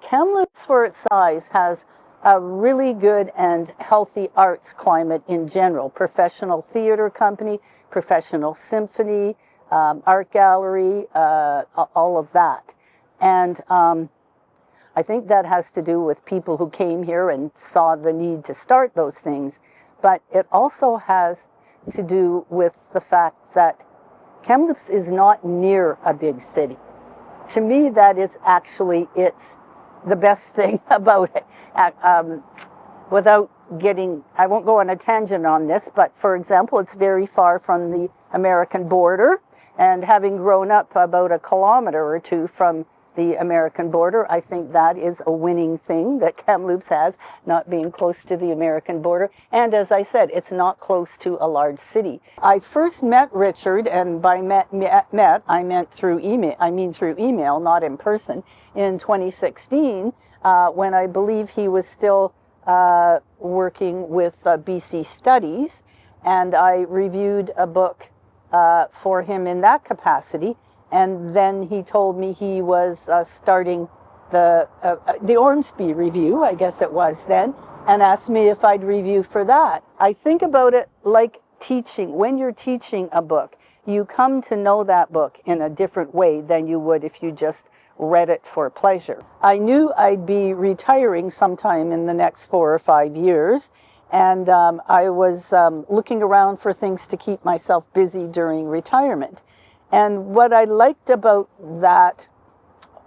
Kamloops, for its size, has a really good and healthy arts climate in general. Professional theater company, professional symphony, art gallery, all of that. And I think that has to do with people who came here and saw the need to start those things. But it also has to do with the fact that Kamloops is not near a big city. To me, that is actually, it's the best thing about it. Without getting, I won't go on a tangent on this, but for example, it's very far from the American border. And having grown up about a kilometer or two from the American border, I think that is a winning thing that Kamloops has, not being close to the American border. And as I said, it's not close to a large city. I first met Richard, and by met I meant through email. I mean through email, not in person, in 2016, when I believe he was still working with BC Studies, and I reviewed a book for him in that capacity. And then he told me he was starting the Ormsby review, I guess it was then, and asked me if I'd review for that. I think about it like teaching. When you're teaching a book, you come to know that book in a different way than you would if you just read it for pleasure. I knew I'd be retiring sometime in the next 4 or 5 years, and I was looking around for things to keep myself busy during retirement. And what I liked about that,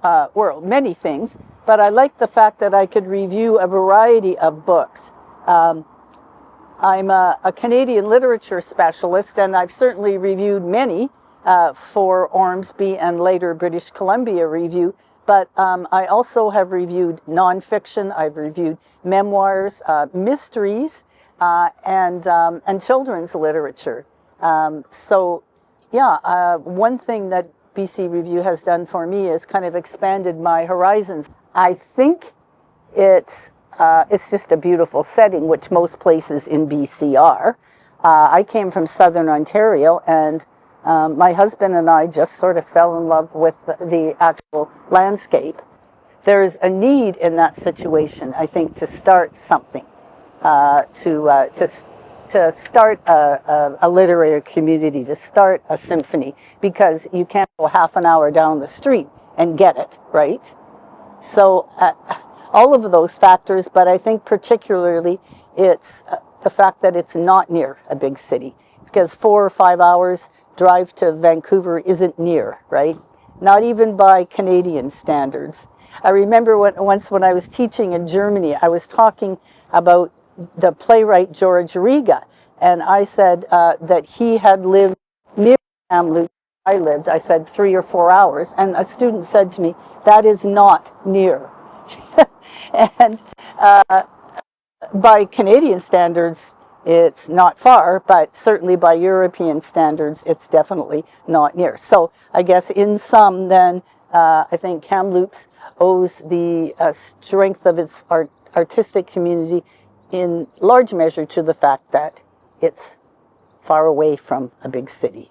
well, many things, but I liked the fact that I could review a variety of books. I'm a Canadian literature specialist, and I've certainly reviewed many for Ormsby and later British Columbia Review, but I also have reviewed nonfiction, I've reviewed memoirs, mysteries, and children's literature. Yeah, one thing that BC Review has done for me is kind of expanded my horizons. I think it's just a beautiful setting, which most places in BC are. I came from Southern Ontario, and my husband and I just sort of fell in love with the actual landscape. There's a need in that situation, I think, to start something, to start a literary community, to start a symphony, because you can't go half an hour down the street and get it, right? So all of those factors, but I think particularly it's the fact that it's not near a big city, because 4 or 5 hours drive to Vancouver isn't near, right? Not even by Canadian standards. I remember once when I was teaching in Germany, I was talking about the playwright George Riga, and I said that he had lived near Kamloops. I said 3 or 4 hours, and a student said to me, that is not near. And by Canadian standards, it's not far, but certainly by European standards, it's definitely not near. So I guess in sum then, I think Kamloops owes the strength of its artistic community in large measure to the fact that it's far away from a big city.